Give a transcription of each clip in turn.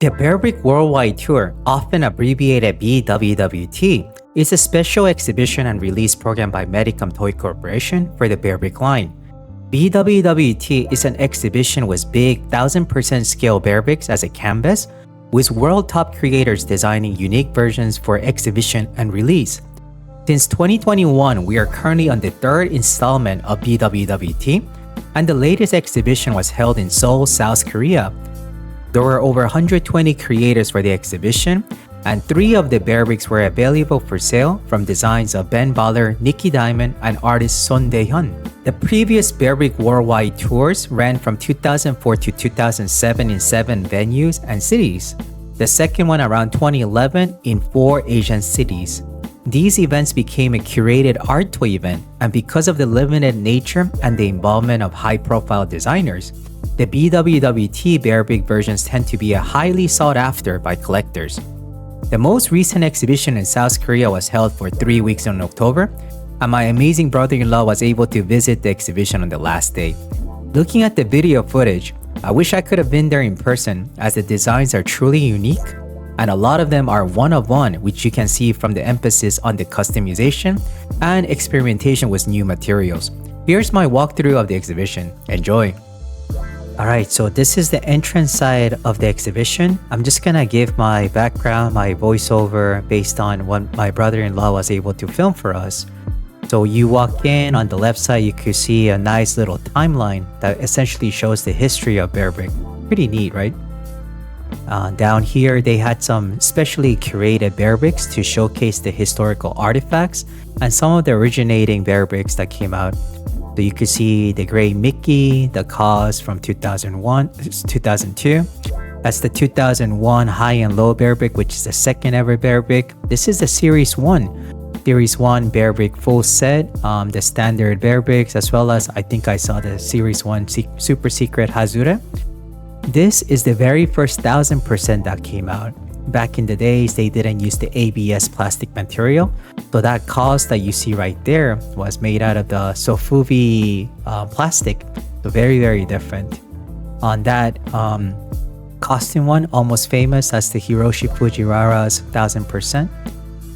The Bearbrick World Wide Tour, often abbreviated BWWT, is a special exhibition and release program by Medicom Toy Corporation for the Bearbrick line. BWWT is an exhibition with big 1000% scale Bearbricks as a canvas, with world top creators designing unique versions for exhibition and release. Since 2021, we are currently on the third installment of BWWT, and the latest exhibition was held in Seoul, South Korea. There were over 120 creators for the exhibition, and 3 of the Bearbricks were available for sale from designs of Ben Baller, Nicki Diamonds, and artist Son DaeHyun. The previous Bearbrick Worldwide Tours ran from 2004 to 2007 in 7 venues and cities. The second one around 2011 in 4 Asian cities. These events became a curated art toy event, and because of the limited nature and the involvement of high-profile designers, the BWWT Bearbrick versions tend to be highly sought after by collectors. The most recent exhibition in South Korea was held for 3 weeks in October, and my amazing brother-in-law was able to visit the exhibition on the last day. Looking at the video footage, I wish I could have been there in person, as the designs are truly unique, and a lot of them are one-of-one, which you can see from the emphasis on the customization and experimentation with new materials. Here's my walkthrough of the exhibition. Enjoy! Alright, so this is the entrance side of the exhibition. I'm just gonna give my background, my voiceover based on what my brother-in-law was able to film for us. So you walk in, on the left side you could see a nice little timeline that essentially shows the history of Bearbrick. Pretty neat, right? Down here they had some specially curated Bearbricks to showcase the historical artifacts and some of the originating Bearbricks that came out. So you could see the gray Mickey, the Cause from 2002. That's the 2001 high and low Bearbrick, which is the second ever Bearbrick. This is the Series 1. Series 1 Bearbrick full set, the standard Bearbricks, as well as I think I saw the Series 1 Super Secret Hazure. This is the very first 1000% that came out. Back in the days, they didn't use the ABS plastic material. So that Cause that you see right there was made out of the Sofubi plastic. So very, very different. On that costume one, almost famous, that's the Hiroshi Fujiwara's 1000%.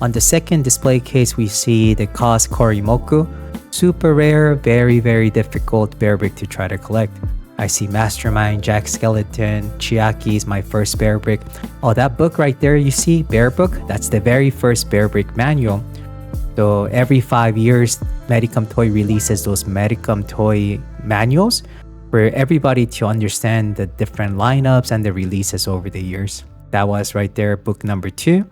On the second display case, we see the Cause Korimoku. Super rare, very, very difficult Bearbrick to try to collect. I see Mastermind, Jack Skeleton, Chiaki's My First Bearbrick. Oh, that book right there you see, Bear Book, that's the very first Bearbrick manual. So every 5 years, Medicom Toy releases those Medicom Toy manuals for everybody to understand the different lineups and the releases over the years. That was right there, book number 2.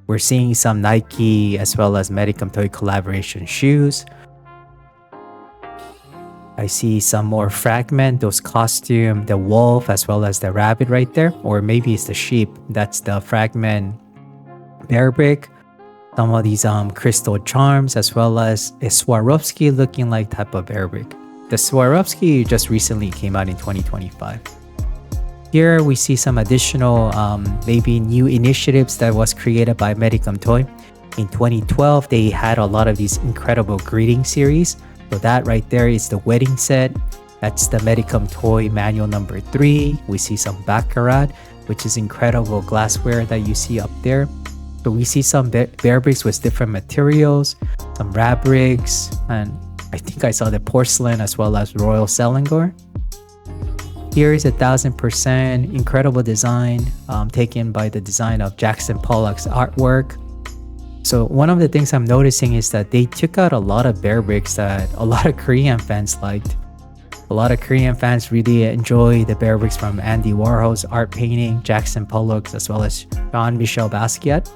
We're seeing some Nike as well as Medicom Toy collaboration shoes. I see some more fragment, those costume, the wolf as well as the rabbit right there, or maybe it's the sheep. That's the fragment Bearbrick. Some of these crystal charms as well as a Swarovski looking like type of Bearbrick. The Swarovski just recently came out in 2025. Here we see some additional maybe new initiatives that was created by Medicom Toy. In 2012, they had a lot of these incredible greeting series. So that right there is the wedding set. That's the Medicom Toy manual number 3. We see some Baccarat, which is incredible glassware that you see up there. So we see some Bearbricks with different materials, some Rabricks, and I think I saw the porcelain as well as Royal Selangor. Here is 1000% incredible design taken by the design of Jackson Pollock's artwork. So one of the things I'm noticing is that they took out a lot of Bearbricks that a lot of Korean fans liked. A lot of Korean fans really enjoy the Bearbricks from Andy Warhol's art painting, Jackson Pollock's, as well as Jean-Michel Basquiat.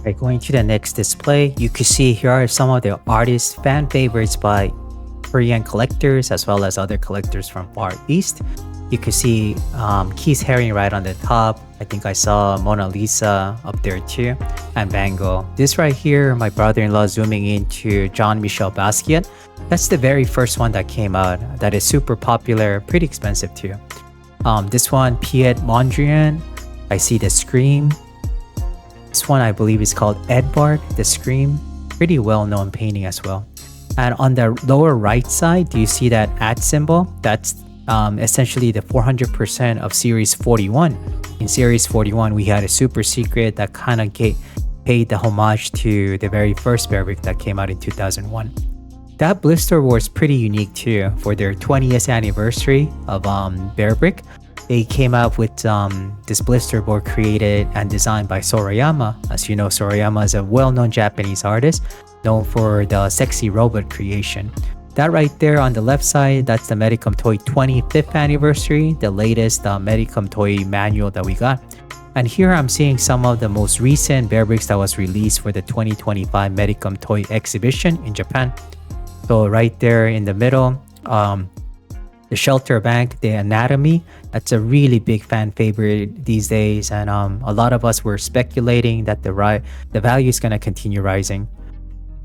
Okay, going to the next display, you can see here are some of the artists' fan favorites by Korean collectors as well as other collectors from Far East. You can see Keith Haring right on the top. I think I saw Mona Lisa up there too, and Van Gogh. This right here, my brother-in-law zooming into Jean-Michel Basquiat. That's the very first one that came out. That is super popular, pretty expensive too. This one, Piet Mondrian. I see the Scream. This one I believe is called Edvard, the Scream. Pretty well-known painting as well. And on the lower right side, do you see that @ symbol? That's essentially the 400% of Series 41. In Series 41, we had a super secret that kind of paid the homage to the very first Bearbrick that came out in 2001. That blister was pretty unique too. For their 20th anniversary of Bearbrick, they came out with this blister board created and designed by Sorayama. As you know, Sorayama is a well-known Japanese artist known for the sexy robot creation. That right there on the left side, that's the Medicom Toy 25th anniversary, the latest Medicom Toy manual that we got. And here I'm seeing some of the most recent Bearbricks that was released for the 2025 Medicom Toy exhibition in Japan. So right there in the middle, the shelter bank, the anatomy, that's a really big fan favorite these days. And a lot of us were speculating that the value is going to continue rising.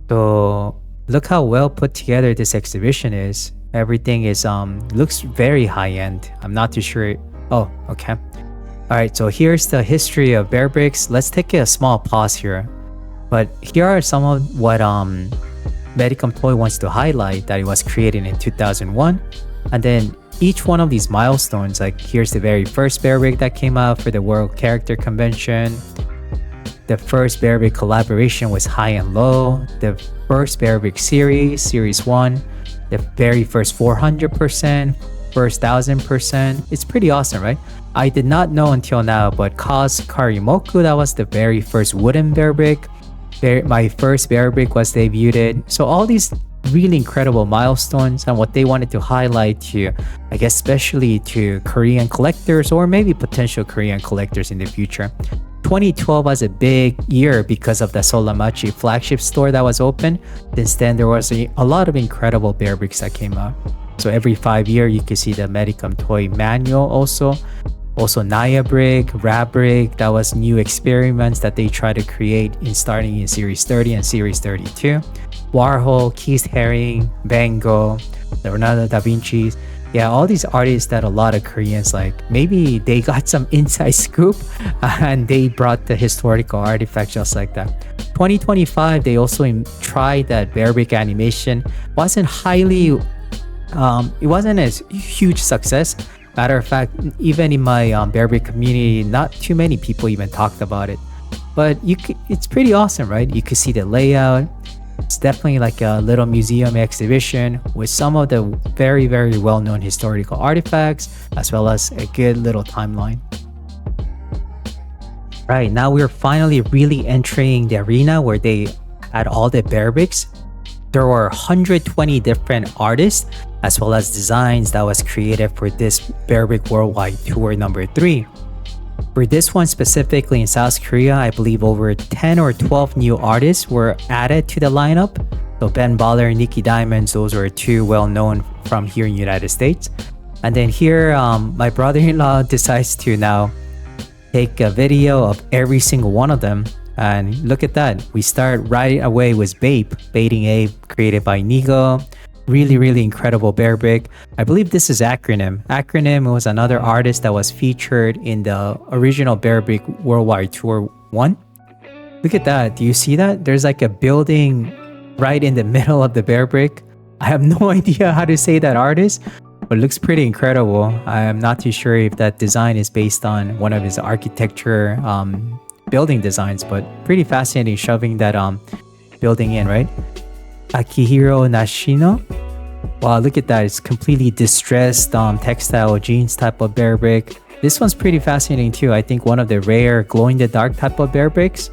So look how well put together this exhibition is. Everything is looks very high-end. I'm not too sure. Oh, okay. All right, so here's the history of Bearbricks. Let's take a small pause here. But here are some of what Medicom Toy wants to highlight, that it was created in 2001. And then each one of these milestones, like here's the very first Bearbrick that came out for the World Character Convention. The first Bearbrick collaboration was High and Low. The first Bearbrick series, Series 1. The very first 400%, first 1000%. It's pretty awesome, right? I did not know until now, but Kaz Karimoku, that was the very first wooden Bearbrick. My first Bearbrick was debuted. So all these really incredible milestones and what they wanted to highlight to, I guess, especially to Korean collectors or maybe potential Korean collectors in the future. 2012 was a big year because of the Solamachi flagship store that was open. Since then, there was a lot of incredible Bearbricks that came out. So every 5 years, you can see the Medicom Toy manual also. Also BE RBRICK, that was new experiments that they try to create starting in Series 30 and Series 32. Warhol, Keith Haring, Van Gogh, Leonardo da Vinci. Yeah, all these artists that a lot of Koreans like, maybe they got some inside scoop and they brought the historical artifact just like that. 2025, they also tried that Bearbrick animation. Wasn't highly, it wasn't a huge success. Matter of fact, even in my Bearbrick community, not too many people even talked about it. But it's pretty awesome, right? You could see the layout. It's definitely like a little museum exhibition with some of the very, very well-known historical artifacts, as well as a good little timeline. Right, now we're finally really entering the arena where they had all the Bearbricks. There were 120 different artists, as well as designs that was created for this Bearbrick World Wide Tour number 3. For this one specifically in South Korea, I believe over 10 or 12 new artists were added to the lineup. So Ben Baller and Nicki Diamonds, those were two well-known from here in the United States. And then here, my brother-in-law decides to now take a video of every single one of them. And look at that. We start right away with Baiting Ape, created by Nigo. Really, really incredible Bearbrick. I believe this is Acronym. Acronym was another artist that was featured in the original Bearbrick World Wide Tour 1. Look at that. Do you see that? There's like a building right in the middle of the Bearbrick. I have no idea how to say that artist, but it looks pretty incredible. I'm not too sure if that design is based on one of his architecture building designs, but pretty fascinating shoving that building in, right? Akihiro Nashino. Wow, look at that. It's completely distressed textile jeans type of Bearbrick. This one's pretty fascinating too. I think one of the rare glow-in-the-dark type of Bearbricks.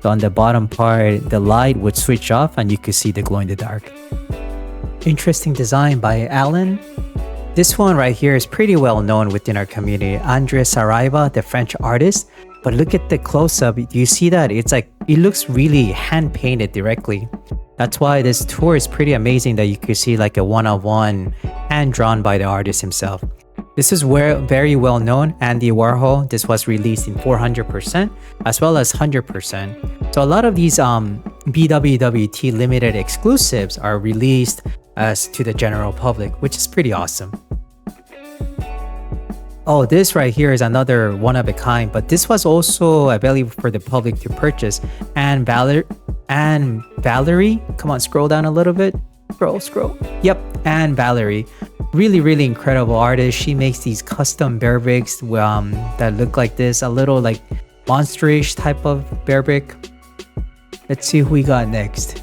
So on the bottom part, the light would switch off and you could see the glow-in-the-dark. Interesting design by Alan. This one right here is pretty well known within our community. André Saraiva, the French artist. But look at the close-up. Do you see that? It's like, it looks really hand-painted directly. That's why this tour is pretty amazing, that you could see like a one-on-one hand-drawn by the artist himself. This is very well known, Andy Warhol. This was released in 400% as well as 100%. So a lot of these BWWT limited exclusives are released as to the general public, which is pretty awesome. Oh, this right here is another one of a kind, but this was also, I believe, for the public to purchase. And Valerie, come on, scroll down a little bit. Scroll. Yep, and Valerie. Really incredible artist. She makes these custom Bearbricks that look like this, a little like monsterish type of Bearbrick. Let's see who we got next.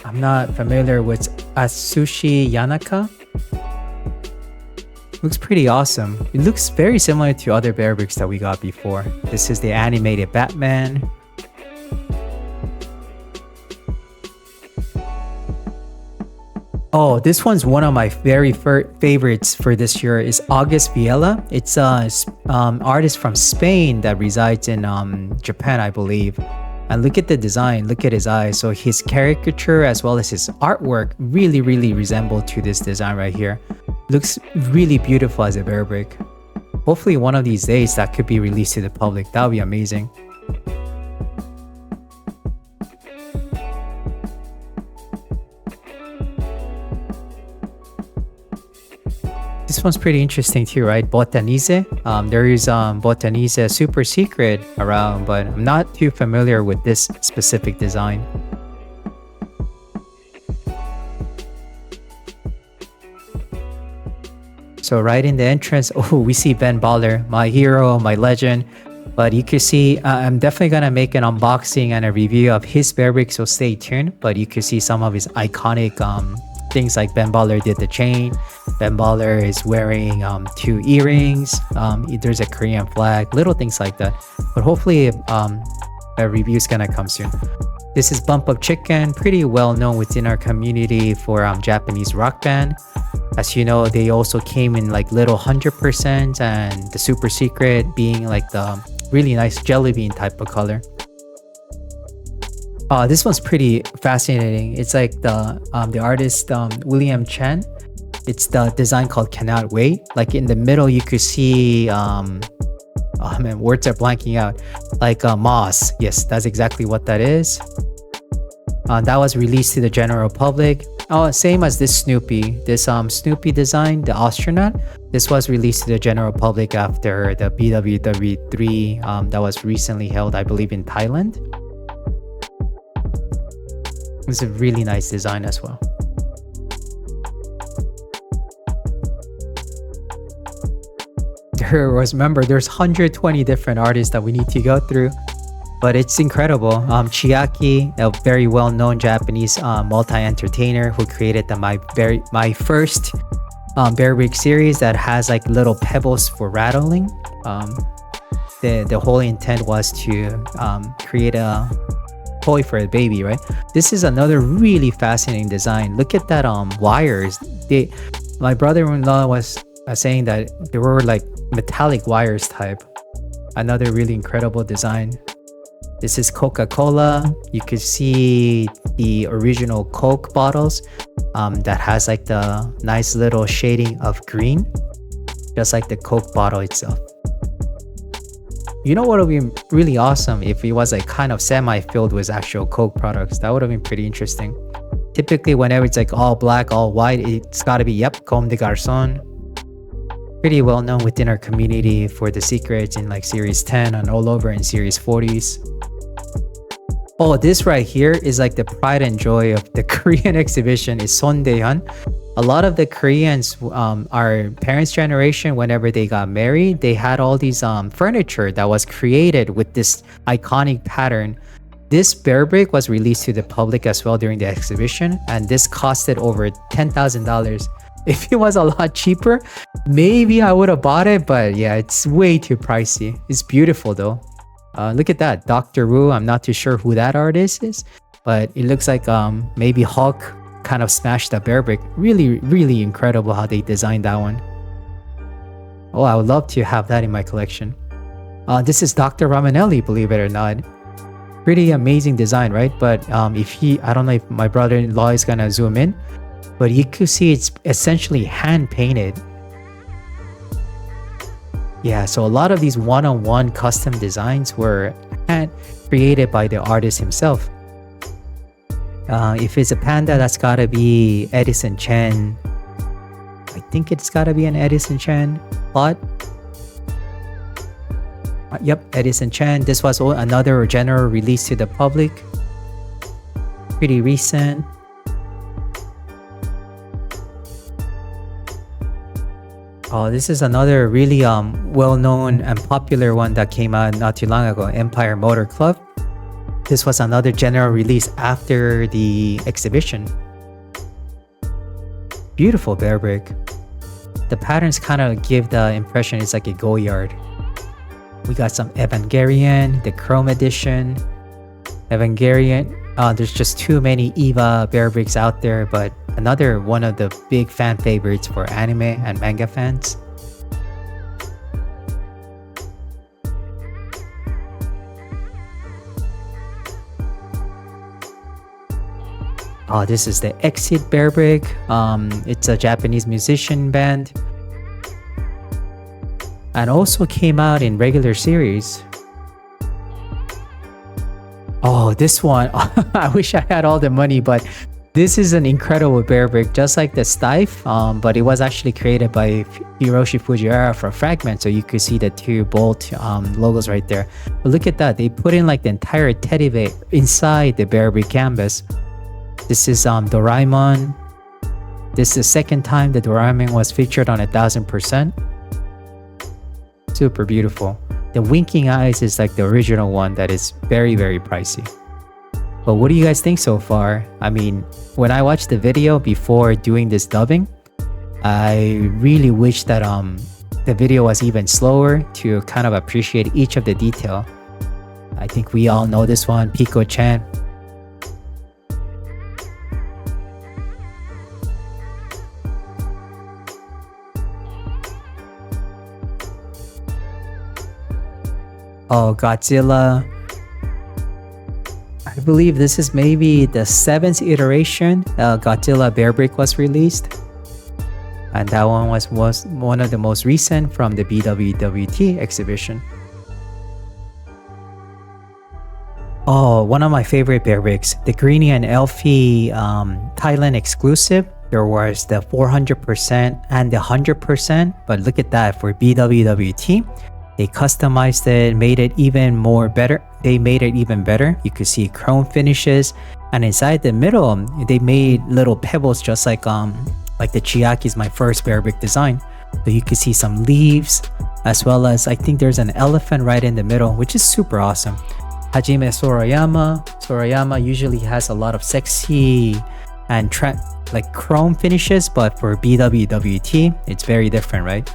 I'm not familiar with Atsushi Yanaka. Looks pretty awesome. It looks very similar to other Bearbricks that we got before. This is the animated Batman. Oh, this one's one of my very favorites for this year is August Viela. It's an artist from Spain that resides in Japan, I believe. And look at the design, look at his eyes. So his caricature as well as his artwork really resemble to this design right here. Looks really beautiful as a Bearbrick. Hopefully one of these days that could be released to the public. That would be amazing. This one's pretty interesting too, right? Botanize. There is Botanize Super Secret around, but I'm not too familiar with this specific design. So right in the entrance, oh, we see Ben Baller, my hero, my legend. But you can see, I'm definitely gonna make an unboxing and a review of his Bearbrick, so stay tuned. But you can see some of his iconic things like Ben Baller did the chain. Ben Baller is wearing 2 earrings. There's a Korean flag, little things like that. But hopefully a review is gonna come soon. This is Bump Up Chicken, pretty well known within our community for Japanese rock band. As you know, they also came in like little 100% and the Super Secret being like the really nice jelly bean type of color. This one's pretty fascinating. It's like the artist William Chen. It's the design called Cannot Wait. Like in the middle, you could see oh man, words are blanking out. Like moss. Yes, that's exactly what that is. That was released to the general public. Oh, same as this Snoopy. This Snoopy design, the astronaut. This was released to the general public after the BWWT that was recently held, I believe, in Thailand. It's a really nice design as well. Remember, there's 120 different artists that we need to go through, but it's incredible. Chiaki, a very well-known Japanese multi-entertainer who created my first Bearbrick series that has like little pebbles for rattling. The whole intent was to create a toy for a baby, right? This is another really fascinating design. Look at that wires. My brother-in-law was saying that there were like metallic wires type. Another really incredible design. This is Coca-Cola. You can see the original Coke bottles that has like the nice little shading of green, just like the Coke bottle itself. You know what would be really awesome if it was like kind of semi-filled with actual Coke products. That would have been pretty interesting. Typically, whenever it's like all black, all white, it's got to be, yep, Comme des Garçons. Pretty well known within our community for the secrets in like series 10 and all over in series 40s. Oh, this right here is like the pride and joy of the Korean exhibition is Son DaeHyun. A lot of the Koreans, our parents' generation, whenever they got married, they had all these furniture that was created with this iconic pattern. This Bearbrick was released to the public as well during the exhibition, and this costed over $10,000. If it was a lot cheaper, maybe I would have bought it, but yeah, it's way too pricey. It's beautiful though. Look at that, Dr. Wu. I'm not too sure who that artist is, but it looks like maybe Hulk kind of smashed that Bearbrick. Really incredible how they designed that one. Oh, I would love to have that in my collection. This is Dr. Ramanelli, believe it or not. Pretty amazing design, right? But I don't know if my brother-in-law is gonna zoom in, but you could see it's essentially hand painted. Yeah, so a lot of these one-on-one custom designs were hand created by the artist himself. If it's a panda, that's gotta be Edison Chen. I think it's gotta be an Edison Chen plot. Yep, Edison Chen. This was another general release to the public. Pretty recent. Oh, this is another really well-known and popular one that came out not too long ago, Empire Motor Club. This was another general release after the exhibition. Beautiful Bearbrick. The patterns kind of give the impression it's like a go-yard. We got some Evangelion, the Chrome edition. Evangelion. There's just too many EVA Bearbricks out there, but another one of the big fan favorites for anime and manga fans. Oh, this is the Exit Bearbrick. It's a Japanese musician band. And also came out in regular series. Oh, this one. I wish I had all the money, but this is an incredible Bearbrick, just like the Stife, but it was actually created by Hiroshi Fujiwara for Fragment, so you could see the two Bolt logos right there. But look at that. They put in like the entire teddy bear inside the Bearbrick canvas. This is Doraemon. This is the second time that Doraemon was featured on 1000%. Super beautiful. The winking eyes is like the original one that is very, very pricey. But what do you guys think so far? I mean, when I watched the video before doing this dubbing, I really wish that the video was even slower to kind of appreciate each of the detail. I think we all know this one, Pico-chan. Oh, Godzilla. I believe this is maybe the 7th iteration Godzilla Bearbrick was released. And that one was one of the most recent from the BWWT exhibition. Oh, one of my favorite Bearbricks, the Greenie and Elfie Thailand exclusive. There was the 400% and the 100%, but look at that for BWWT. They customized it, made it even more better. They made it even better. You could see chrome finishes, and inside the middle, they made little pebbles just like the Chiaki's my first Bearbrick design. So you could see some leaves, as well as I think there's an elephant right in the middle, which is super awesome. Hajime Sorayama. Sorayama usually has a lot of sexy and like chrome finishes, but for BWWT, it's very different, right?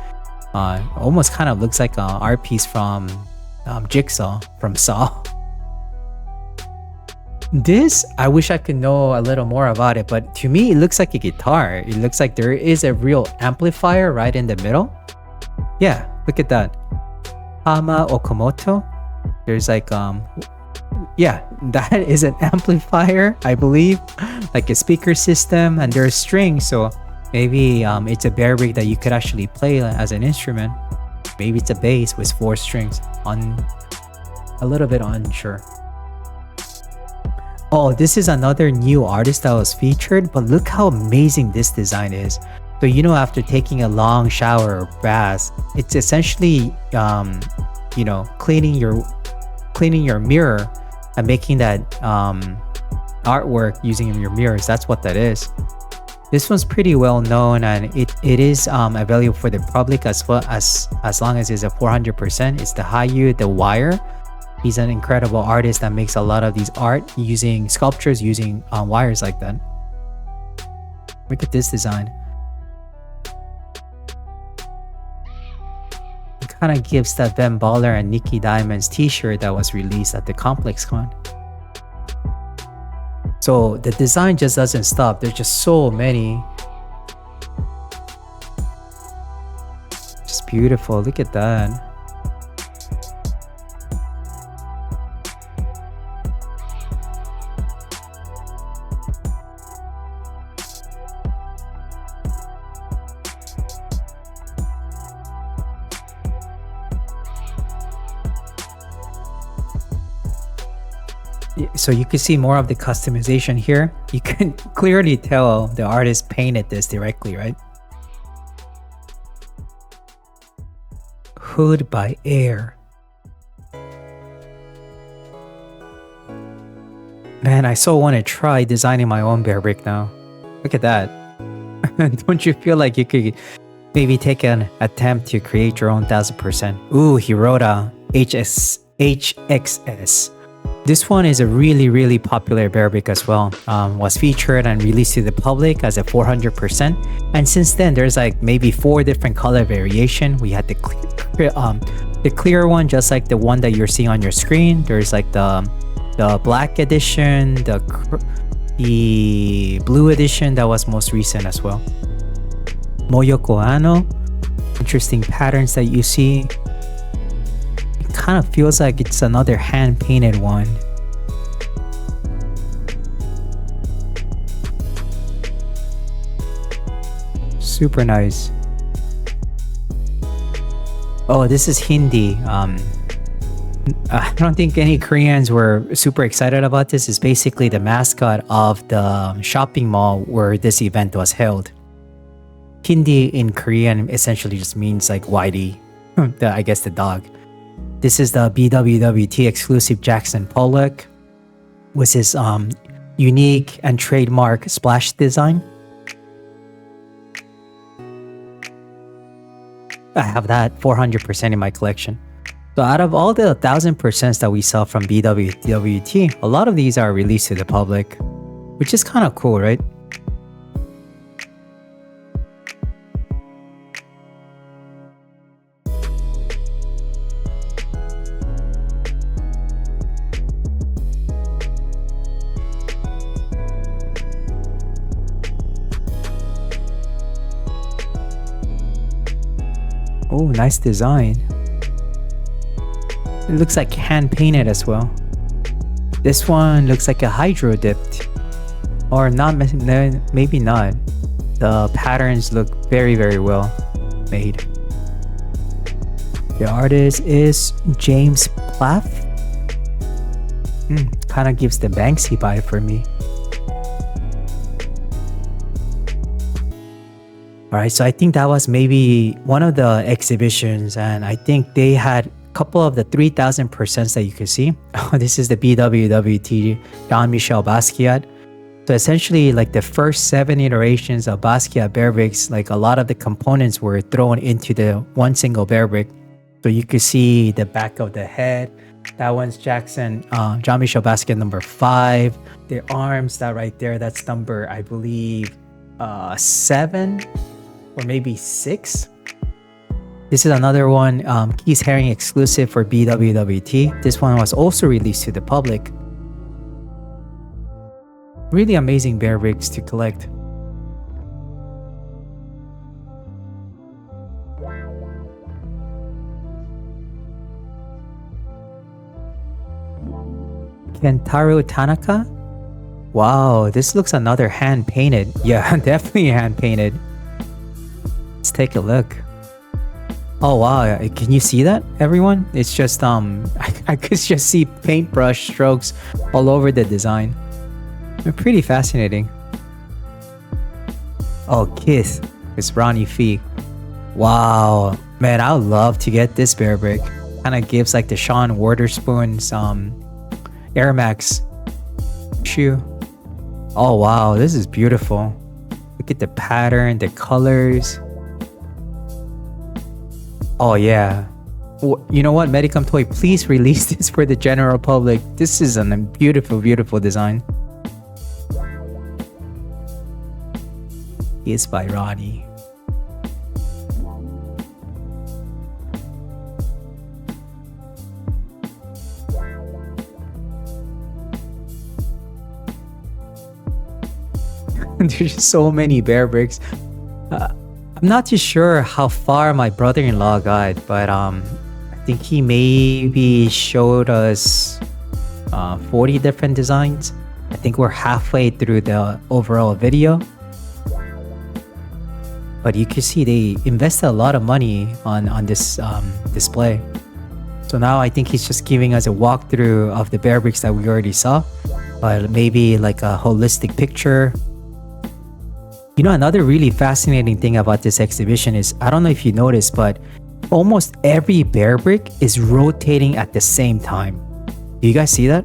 Almost kind of looks like an art piece from Jigsaw from Saw. This, I wish I could know a little more about it, but to me, it looks like a guitar. It looks like there is a real amplifier right in the middle. Yeah, look at that. Hama Okamoto. There's like, yeah, that is an amplifier, I believe. Like a speaker system, and there's strings, so maybe it's a Bearbrick that you could actually play as an instrument. Maybe it's a bass with 4 strings. A little bit unsure. Oh, this is another new artist that was featured, but look how amazing this design is. So you know, after taking a long shower or bath, it's essentially you know, cleaning your mirror and making that artwork using your mirrors. That's what that is. This one's pretty well known, and it is available for the public as well as long as it's a 400%. It's the Hayu, the Wire. He's an incredible artist that makes a lot of these art using sculptures using wires like that. Look at this design. It kind of gives that Ben Baller and Nicki Diamonds t-shirt that was released at the Complex Con. So the design just doesn't stop. There's just so many. Just beautiful. Look at that. So you can see more of the customization here. You can clearly tell the artist painted this directly, right? Hood by Air. Man, I so want to try designing my own Bearbrick now. Look at that. Don't you feel like you could maybe take an attempt to create your own 1000%. Ooh, Hirota HXS. This one is a really popular Bearbrick as well. Was featured and released to the public as a 400%. And since then, there's like maybe 4 different color variation. We had the clear one, just like the one that you're seeing on your screen. There's like the black edition, the blue edition that was most recent as well. Moyoko Ano, interesting patterns that you see. It kind of feels like it's another hand painted one. Super nice. Oh, this is Hindi. I don't think any Koreans were super excited about this. It's basically the mascot of the shopping mall where this event was held. Hindi in Korean essentially just means like Whitey, I guess the dog. This is the BWWT exclusive Jackson Pollock with his unique and trademark splash design. I have that 400% in my collection. So out of all the 1000% that we saw from BWWT, a lot of these are released to the public, which is kind of cool, right? Oh, nice design. It looks like hand painted as well. This one looks like a hydro dipped, or not, maybe not. The patterns look very well made. The artist is James Plath. Kind of gives the Banksy vibe for me. Alright, so I think that was maybe one of the exhibitions, and I think they had a couple of the 3000% that you could see. This is the BWWT Jean-Michel Basquiat. So essentially, like the first 7 iterations of Basquiat Bearbricks, like a lot of the components were thrown into the one single Bearbrick. So you could see the back of the head. That one's Jean-Michel Basquiat number 5. The arms, that right there, that's number, I believe, 7 or maybe 6. This is another one, Keith Haring exclusive for BWWT. This one was also released to the public. Really amazing Bearbricks to collect. Kentaro Tanaka. Wow, this looks another hand painted. Yeah, definitely hand painted. Let's take a look. Oh wow, can you see that, everyone? It's just I could just see paintbrush strokes all over the design. They're pretty fascinating. Oh, Kiss. It's Ronnie Fee. Wow, man, I would love to get this Bearbrick. Kind of gives like the Sean Waterspoon's Air Max shoe. Oh wow, this is beautiful. Look at the pattern, the colors. Oh yeah. You know what, Medicom Toy, please release this for the general public. This is a beautiful design. It's by Ronnie. There's just so many Bearbricks. I'm not too sure how far my brother-in-law got, but I think he maybe showed us 40 different designs. I think we're halfway through the overall video. But you can see they invested a lot of money on this display. So now I think he's just giving us a walkthrough of the Bearbricks that we already saw, but maybe like a holistic picture. You know, another really fascinating thing about this exhibition is, I don't know if you noticed, but almost every Bearbrick is rotating at the same time. Do you guys see that?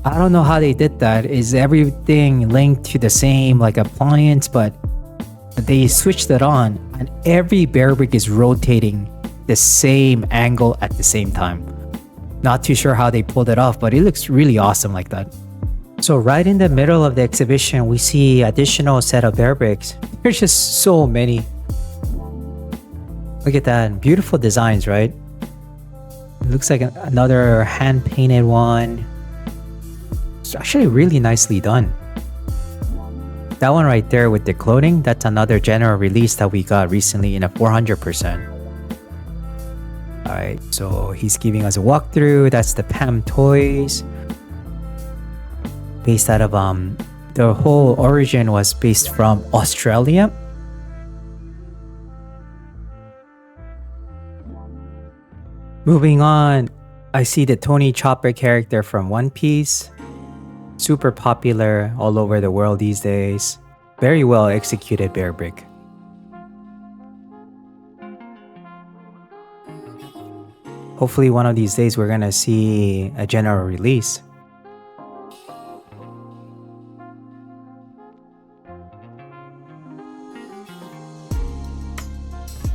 I don't know how they did that. Is everything linked to the same like appliance? But They switched it on, and every Bearbrick is rotating the same angle at the same time. Not too sure how they pulled it off, but it looks really awesome like that. So right in the middle of the exhibition, we see additional set of Bearbricks. There's just so many. Look at that, beautiful designs, right? It looks like another hand-painted one. It's actually really nicely done. That one right there with the clothing, that's another general release that we got recently in a 400%. Alright, so he's giving us a walkthrough. That's the Pam Toys. Based out of, the whole origin was based from Australia. Moving on, I see the Tony Chopper character from One Piece. Super popular all over the world these days. Very well executed Bearbrick. Hopefully one of these days we're gonna see a general release.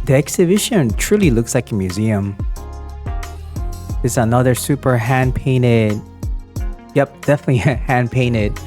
The exhibition truly looks like a museum. This is another super hand-painted. Yep, definitely hand-painted.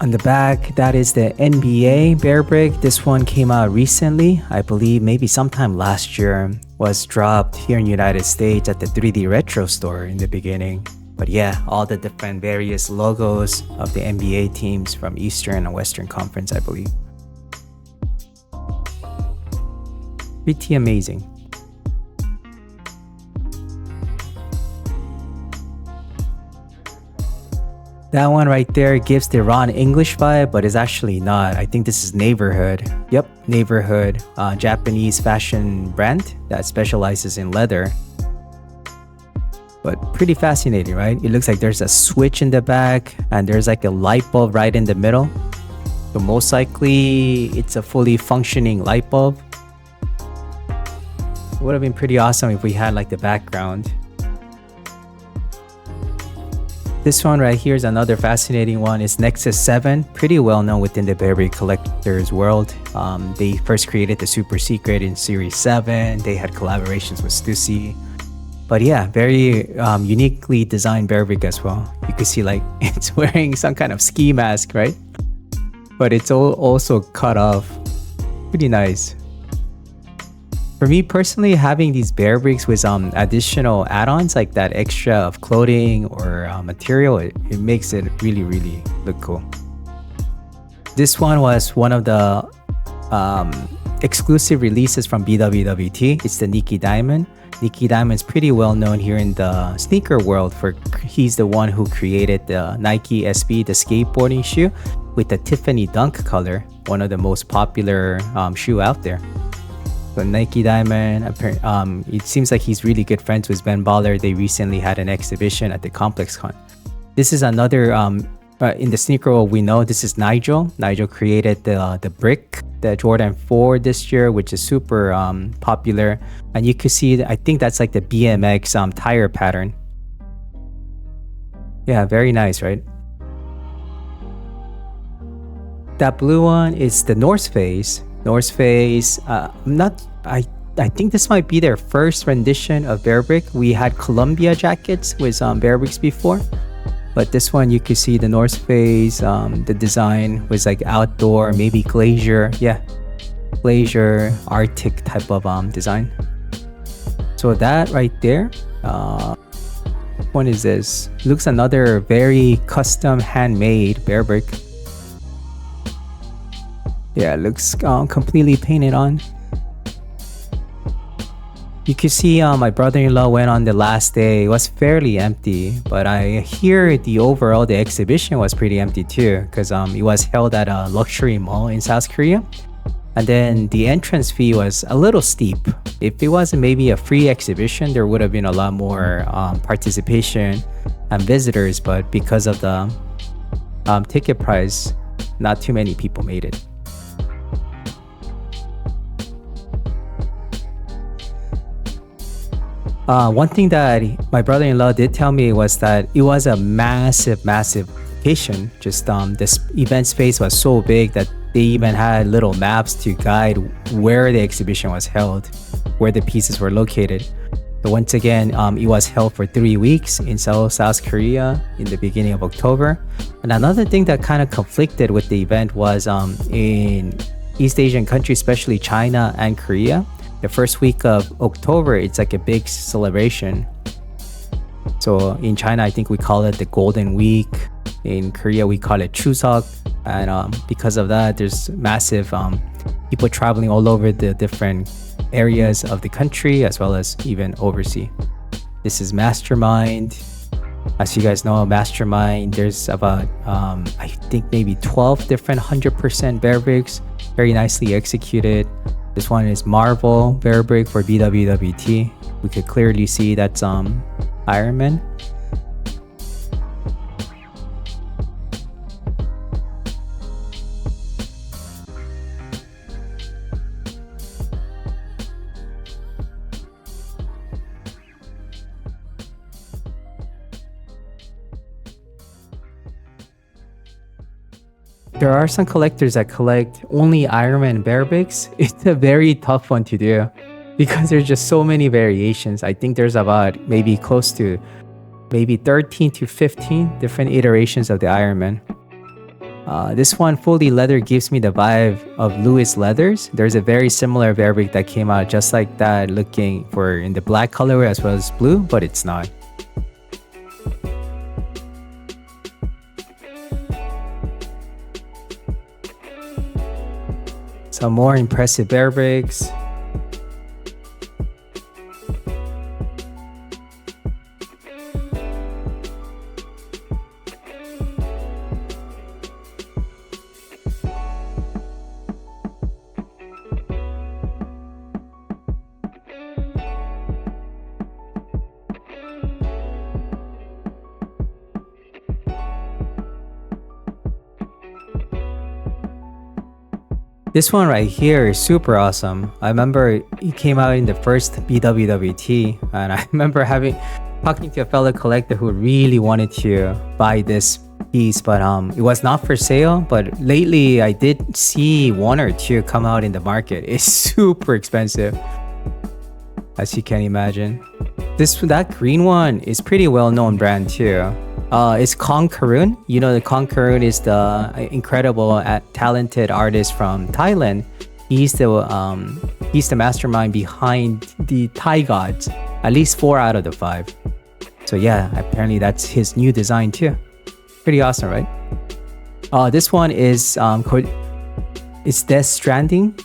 On the back, that is the NBA Bearbrick. This one came out recently. I believe maybe sometime last year. Was dropped here in the United States at the 3D Retro store in the beginning. But yeah, all the different various logos of the NBA teams from Eastern and Western Conference, I believe. Pretty amazing. That one right there gives the Ron English vibe, but it's actually not. I think this is Neighborhood. Yep, Neighborhood, Japanese fashion brand that specializes in leather. But pretty fascinating, right? It looks like there's a switch in the back and there's like a light bulb right in the middle. So most likely it's a fully functioning light bulb. It would have been pretty awesome if we had like the background. This one right here is another fascinating one. It's Nexus 7, pretty well known within the Bearbrick collectors world. They first created the Super Secret in Series 7. They had collaborations with Stussy. But yeah, very uniquely designed Bearbrick as well. You can see like it's wearing some kind of ski mask, right? But it's also cut off. Pretty nice. For me personally, having these Bearbricks with additional add-ons like that extra of clothing or material, it makes it really, really look cool. This one was one of the exclusive releases from BWWT. It's the Nicki Diamond. Nicki Diamond's pretty well known here in the sneaker world for he's the one who created the Nike SB, the skateboarding shoe with the Tiffany Dunk color, one of the most popular shoe out there. So Nicki Diamond, it seems like he's really good friends with Ben Baller. They recently had an exhibition at the Complex Con. This is another, in the sneaker world we know, this is Nigel. Nigel created the Brick, the Jordan 4 this year, which is super popular. And you can see, I think that's like the BMX tire pattern. Yeah, very nice, right? That blue one is the North Face. North Face, I think this might be their first rendition of Bearbrick. We had Columbia jackets with Bearbricks before, but this one you can see the North Face, the design was like outdoor, maybe glacier, yeah, glacier, Arctic type of design. So that right there, what one is this? Looks another very custom handmade Bearbrick. Yeah, it looks completely painted on. You can see my brother-in-law went on the last day. It was fairly empty, but I hear the exhibition was pretty empty too, because it was held at a luxury mall in South Korea. And then the entrance fee was a little steep. If it wasn't maybe a free exhibition, there would have been a lot more participation and visitors, but because of the ticket price, not too many people made it. One thing that my brother-in-law did tell me was that it was a massive location. Just this event space was so big that they even had little maps to guide where the exhibition was held, where the pieces were located. So once again, it was held for 3 weeks in Seoul, South Korea in the beginning of October. And another thing that kind of conflicted with the event was in East Asian countries, especially China and Korea, the first week of October, it's like a big celebration. So in China, I think we call it the Golden Week. In Korea, we call it Chuseok. And because of that, there's massive people traveling all over the different areas of the country as well as even overseas. This is Mastermind. As you guys know, Mastermind, there's about I think maybe 12 different 100% Bearbricks, very nicely executed. This one is Marvel Bearbrick for BWWT. We could clearly see that's Iron Man. There are some collectors that collect only Iron Man Bearbricks. It's a very tough one to do because there's just so many variations. I think there's about maybe close to maybe 13 to 15 different iterations of the Iron Man. This one, fully leather, gives me the vibe of Lewis Leathers. There's a very similar Bearbrick that came out just like that, looking for in the black colorway as well as blue, but it's not. Some more impressive Bearbricks. This one right here is super awesome. I remember it came out in the first BWWT, and I remember talking to a fellow collector who really wanted to buy this piece, but it was not for sale. But lately, I did see one or two come out in the market. It's super expensive, as you can imagine. That green one is pretty well-known brand too. It's Kong Karun. You know, the Kong Karun is the incredible, talented artist from Thailand. He's the mastermind behind the Thai gods. At least 4 out of the 5. So yeah, apparently that's his new design too. Pretty awesome, right? This one is it's Death Stranding,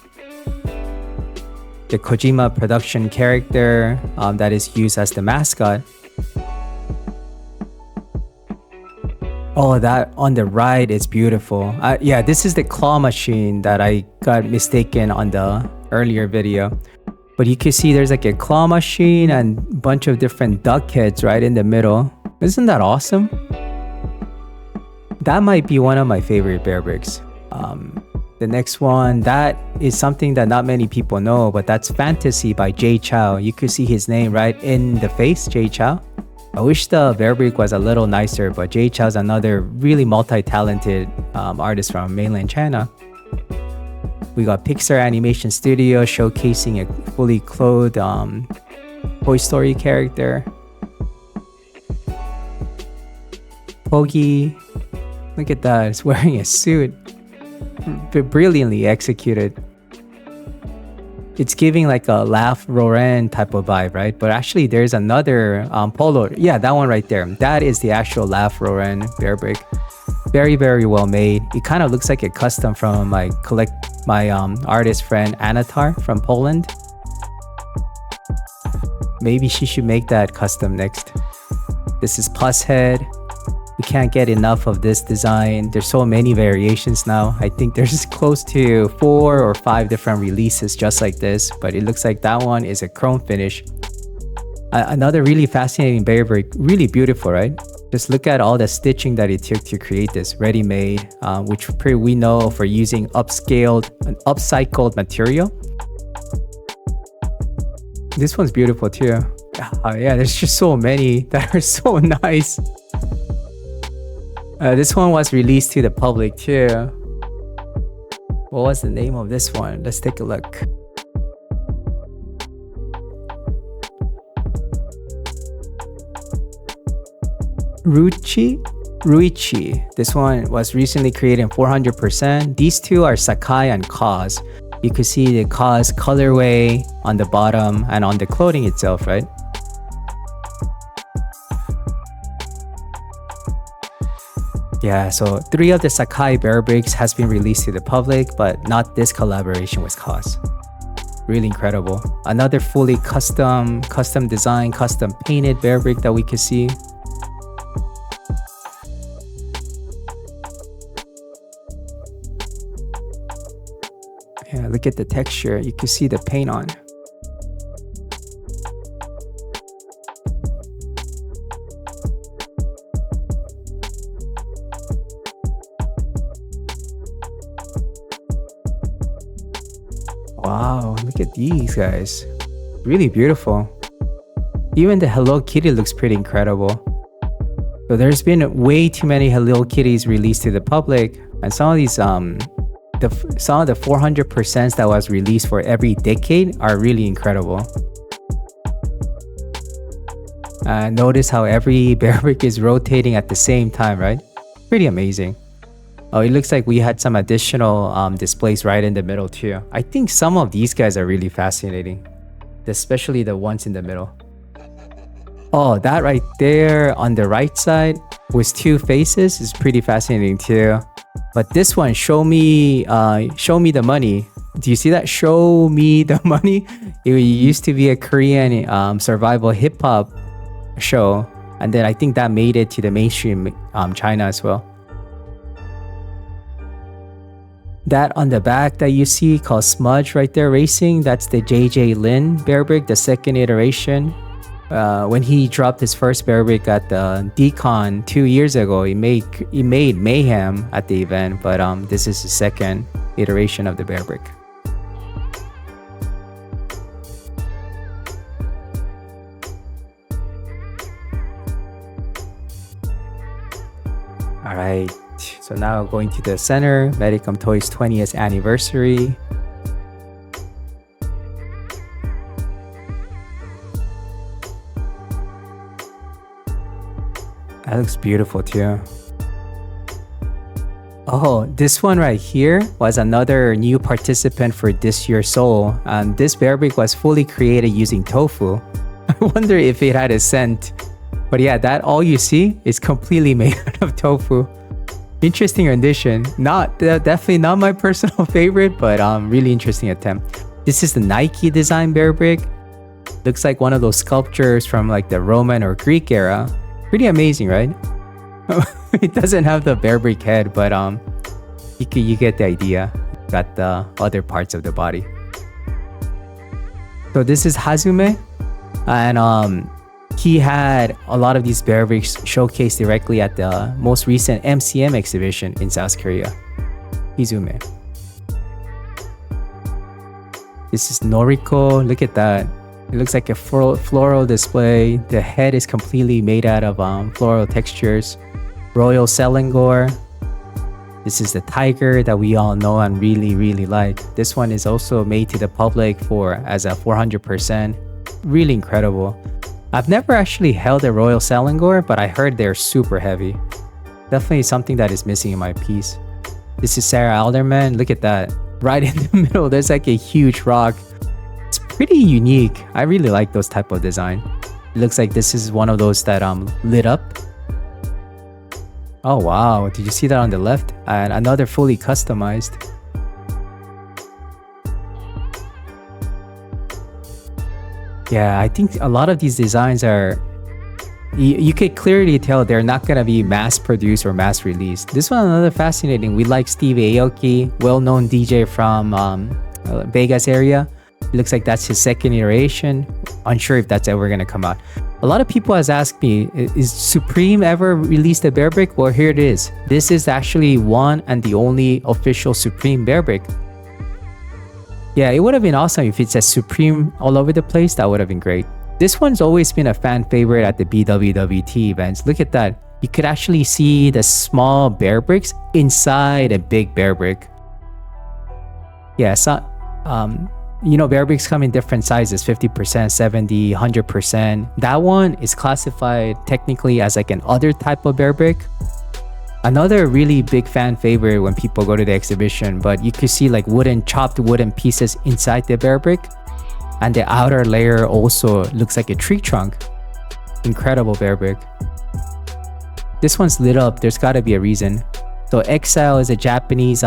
the Kojima production character that is used as the mascot. Oh, that on the right is beautiful. Yeah, this is the claw machine that I got mistaken on the earlier video. But you can see there's like a claw machine and a bunch of different duck heads right in the middle. Isn't that awesome? That might be one of my favorite Bearbricks. The next one, that is something that not many people know, but that's Fantasy by Jay Chow. You could see his name right in the face, Jay Chow. I wish the Bearbrick was a little nicer, but Jay Chow's another really multi-talented artist from mainland China. We got Pixar Animation Studio showcasing a fully clothed Toy Story character. Pogi, look at that, it's wearing a suit. Brilliantly executed. It's giving like a Laugh Lauren type of vibe, right? But actually there's another polo. Yeah, that one right there. That is the actual Laugh Lauren Bearbrick. Very, very well made. It kind of looks like a custom from my artist friend Anatar from Poland. Maybe she should make that custom next. This is Plus Head. We can't get enough of this design. There's so many variations now. I think there's close to 4 or 5 different releases just like this, but it looks like that one is a chrome finish. Another really fascinating Bearbrick, really beautiful, right? Just look at all the stitching that it took to create this ready-made, which we know for using upcycled material. This one's beautiful too. Yeah, there's just so many that are so nice. This one was released to the public too. What was the name of this one? Let's take a look. Ruichi. This one was recently created in 400%. These two are Sakai and Cause. You could see the Cause colorway on the bottom and on the clothing itself, right? Yeah, so 3 of the Sakai Bearbricks has been released to the public, but not this collaboration with Cause. Really incredible. Another fully custom design, custom painted Bearbrick that we can see. Yeah, look at the texture. You can see the paint on. Wow, look at these guys. Really beautiful. Even the Hello Kitty looks pretty incredible. So there's been way too many Hello Kitties released to the public, and some of these some of the 400% that was released for every decade are really incredible. Notice how every Bearbrick is rotating at the same time, right? Pretty amazing. Oh, it looks like we had some additional displays right in the middle too. I think some of these guys are really fascinating, especially the ones in the middle. Oh, that right there on the right side with 2 faces is pretty fascinating too. But this one, show me the money. Do you see that? Show me the money. It used to be a Korean survival hip hop show, and then I think that made it to the mainstream China as well. That on the back that you see called Smudge right there racing, that's the JJ Lin Bearbrick, the second iteration. When he dropped his first Bearbrick at the Decon 2 years ago, he made mayhem at the event, but this is the second iteration of the Bearbrick. All right, so now going to the center, Medicom Toy's 20th anniversary. That looks beautiful too. Oh, this one right here was another new participant for this year's Seoul. This Bearbrick was fully created using tofu. I wonder if it had a scent. But yeah, that all you see is completely made out of tofu. Interesting rendition. Definitely not my personal favorite, but really interesting attempt. This is the Nike design Bearbrick. Looks like one of those sculptures from like the Roman or Greek era. Pretty amazing, right? It doesn't have the Bearbrick head, but you get the idea. Got the other parts of the body. So this is Hazume, and he had a lot of these Bearbricks showcased directly at the most recent MCM exhibition in South Korea. Hizume. This is Noriko. Look at that. It looks like a floral display. The head is completely made out of floral textures. Royal Selangor. This is the tiger that we all know and really like. This one is also made to the public as a 400%. Really incredible. I've never actually held a Royal Selangor, but I heard they're super heavy. Definitely something that is missing in my piece. This is Sarah Alderman. Look at that. Right in the middle, there's like a huge rock. It's pretty unique. I really like those type of design. It looks like this is one of those that lit up. Oh wow, did you see that on the left? And another fully customized. Yeah, I think a lot of these designs are, you could clearly tell they're not going to be mass produced or mass released. This one another fascinating. We like Steve Aoki, well-known DJ from Vegas area. It looks like that's his second iteration. Unsure if that's ever going to come out. A lot of people has asked me, is Supreme ever released a Bearbrick? Well, here it is. This is actually one and the only official Supreme Bearbrick. Yeah, it would have been awesome if it says Supreme all over the place. That would have been great. This one's always been a fan favorite at the BWWT events. Look at that. You could actually see the small Bearbricks inside a big Bearbrick. Yeah, so, Bearbricks come in different sizes, 50%, 70, 100%. That one is classified technically as like an other type of Bearbrick. Another really big fan favorite when people go to the exhibition, but you can see like chopped wooden pieces inside the Bearbrick. And the outer layer also looks like a tree trunk. Incredible Bearbrick. This one's lit up. There's got to be a reason. So EXILE is a Japanese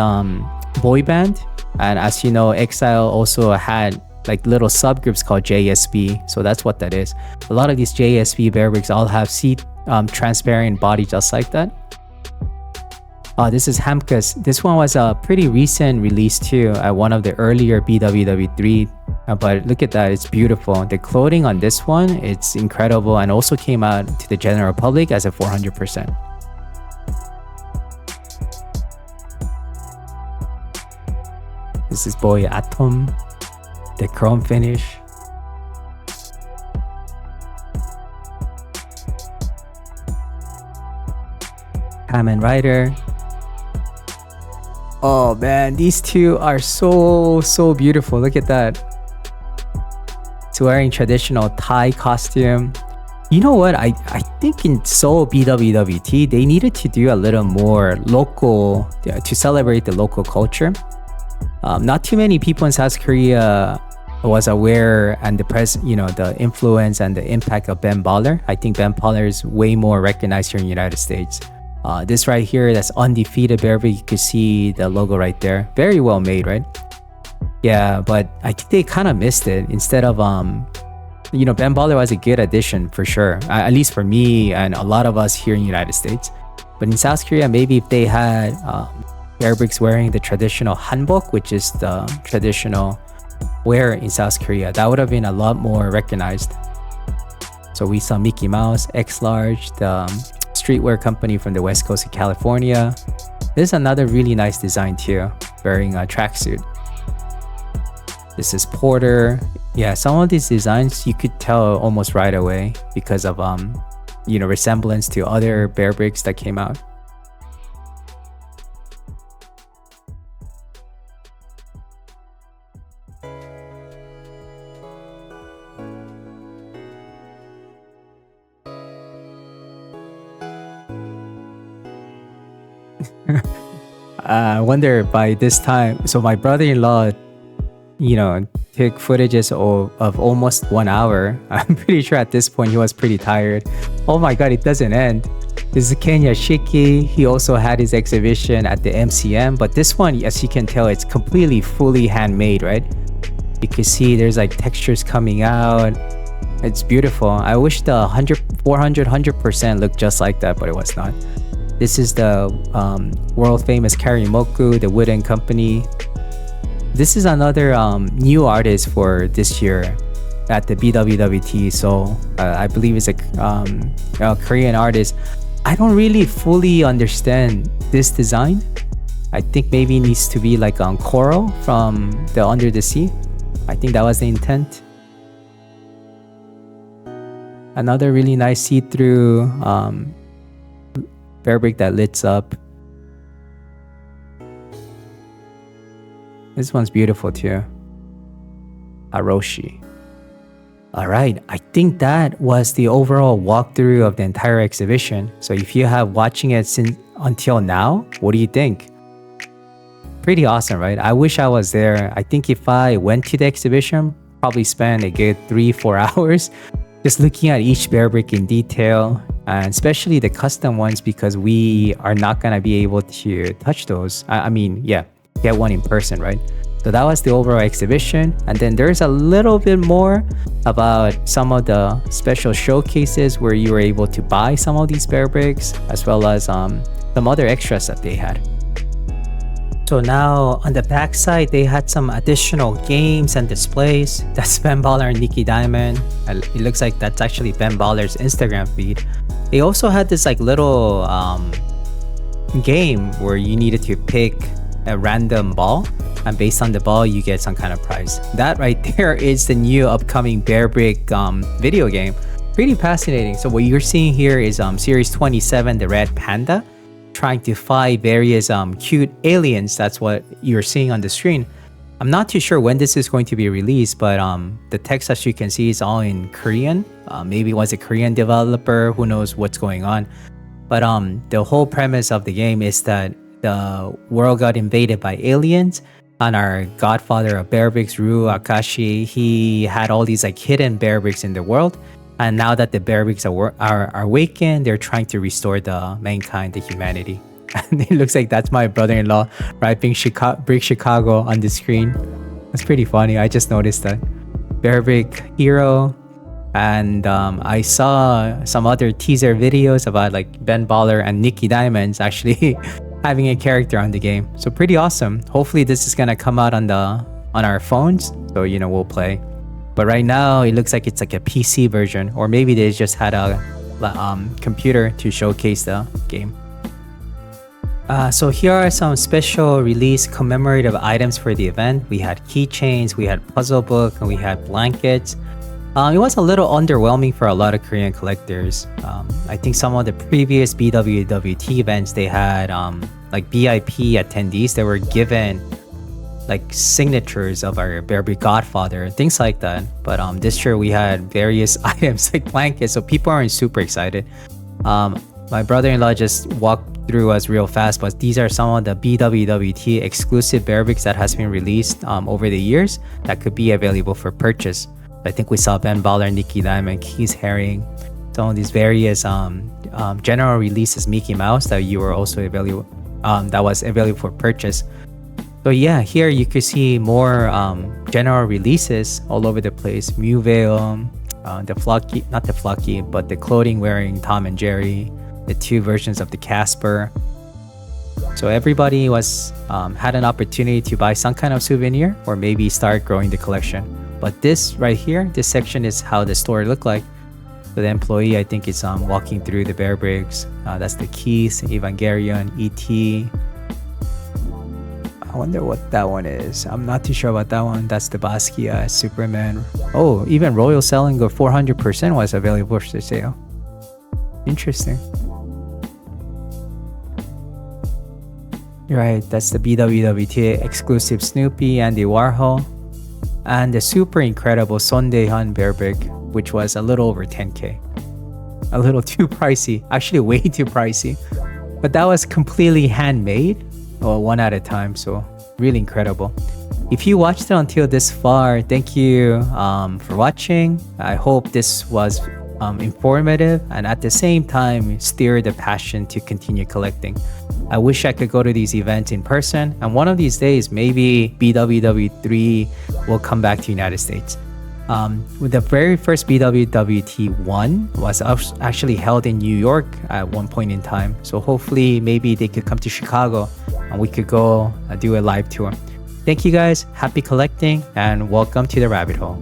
boy band. And as you know, EXILE also had like little subgroups called JSB. So that's what that is. A lot of these JSB Bearbricks all have transparent body just like that. This is Hamka's. This one was a pretty recent release too at one of the earlier BWW3. But look at that, it's beautiful. The clothing on this one, it's incredible, and also came out to the general public as a 400%. This is boy Atom, the chrome finish. Kamen Rider. Oh man, these two are so beautiful. Look at that. It's wearing traditional Thai costume. You know what? I think in Seoul BWWT, they needed to do a little more local to celebrate the local culture. Not too many people in South Korea was aware and the influence and the impact of Ben Baller. I think Ben Baller is way more recognized here in the United States. This right here, that's Undefeated Bearbrick. You can see the logo right there. Very well made, right? Yeah, but I think they kind of missed it. Instead of, Ben Baller was a good addition for sure. At least for me and a lot of us here in the United States. But in South Korea, maybe if they had Bearbricks wearing the traditional hanbok, which is the traditional wear in South Korea, that would have been a lot more recognized. So we saw Mickey Mouse, X-Large, the streetwear company from the west coast of California. This is another really nice design too, wearing a tracksuit. This is Porter. Yeah, some of these designs you could tell almost right away because of resemblance to other Bearbricks that came out. I wonder by this time, so my brother-in-law, took footages of almost 1 hour. I'm pretty sure at this point he was pretty tired. Oh my god, it doesn't end. This is Kenya Shiki. He also had his exhibition at the MCM, but this one, as you can tell, it's completely fully handmade, right? You can see there's like textures coming out. It's beautiful. I wish the 100% looked just like that, but it was not. This is the world famous Karimoku, the wooden company. This is another new artist for this year at the BWWT. So I believe it's a Korean artist. I don't really fully understand this design. I think maybe it needs to be like on coral from the Under the Sea. I think that was the intent. Another really nice see-through Bearbrick that lights up. This one's beautiful too. Aroshi. Alright, I think that was the overall walkthrough of the entire exhibition. So if you have watching it until now, what do you think? Pretty awesome, right? I wish I was there. I think if I went to the exhibition, probably spend a good 3-4 hours just looking at each Bearbrick in detail, and especially the custom ones, because we are not gonna be able to touch those. Get one in person, right? So that was the overall exhibition. And then there's a little bit more about some of the special showcases where you were able to buy some of these Bearbricks, as well as some other extras that they had. So now on the back side, they had some additional games and displays. That's Ben Baller and Nicki Diamond. It looks like that's actually Ben Baller's Instagram feed. They also had this like little game where you needed to pick a random ball, and based on the ball you get some kind of prize. That right there is the new upcoming Bearbrick video game. Pretty fascinating. So what you're seeing here is series 27, the red panda, trying to fight various cute aliens. That's what you're seeing on the screen. I'm not too sure when this is going to be released, but the text, as you can see, is all in Korean. Maybe it was a Korean developer, who knows what's going on. But the whole premise of the game is that the world got invaded by aliens, and our godfather of Bearbricks, Ryu Akashi, he had all these like hidden Bearbricks in the world. And now that the Bearbricks are awakened, they're trying to restore the mankind, the humanity. And it looks like that's my brother-in-law rapping Brick Chicago on the screen. That's pretty funny. I just noticed that. Bearbrick Hero. And I saw some other teaser videos about like Ben Baller and Nicki Diamonds actually having a character on the game. So pretty awesome. Hopefully this is gonna come out on our phones, so you know we'll play. But right now it looks like it's like a PC version, or maybe they just had a computer to showcase the game. So here are some special release commemorative items for the event. We had keychains, we had puzzle book, and we had blankets. It was a little underwhelming for a lot of Korean collectors. I think some of the previous BWWT events, they had like VIP attendees that were given like signatures of our Bearbrick godfather, things like that. But this year we had various items like blankets, so people aren't super excited. My brother-in-law just walked through us real fast, but these are some of the BWWT exclusive Bearbricks that has been released over the years that could be available for purchase. I think we saw Ben Baller, Nicki Diamond, Keys Haring, some of these various general releases, Mickey Mouse, that you were also available, that was available for purchase. So yeah, here you could see more general releases all over the place. Mewvale, the Flocky, not the Flocky, but the clothing wearing Tom and Jerry, the two versions of the Casper. So everybody was had an opportunity to buy some kind of souvenir or maybe start growing the collection. But this right here, this section is how the store looked like. So the employee, I think, is walking through the Bearbricks. That's the Keys, Evangelion, E.T. I wonder what that one is. I'm not too sure about that one. That's the Basquiat, Superman. Oh, even Royal Selling of 400% was available for sale. Interesting. Right, that's the BWWT exclusive Snoopy, Andy Warhol, and the super incredible Son DaeHyun Bearbrick, which was a little over 10k. A little too pricey, actually way too pricey. But that was completely handmade, or one at a time, so really incredible. If you watched it until this far, thank you for watching. I hope this was informative and at the same time stir the passion to continue collecting. I wish I could go to these events in person, and one of these days maybe BWWT will come back to United States. With the very first BWWT 1 was actually held in New York at one point in time, so hopefully maybe they could come to Chicago and we could go do a live tour. Thank you guys, happy collecting, and welcome to the rabbit hole.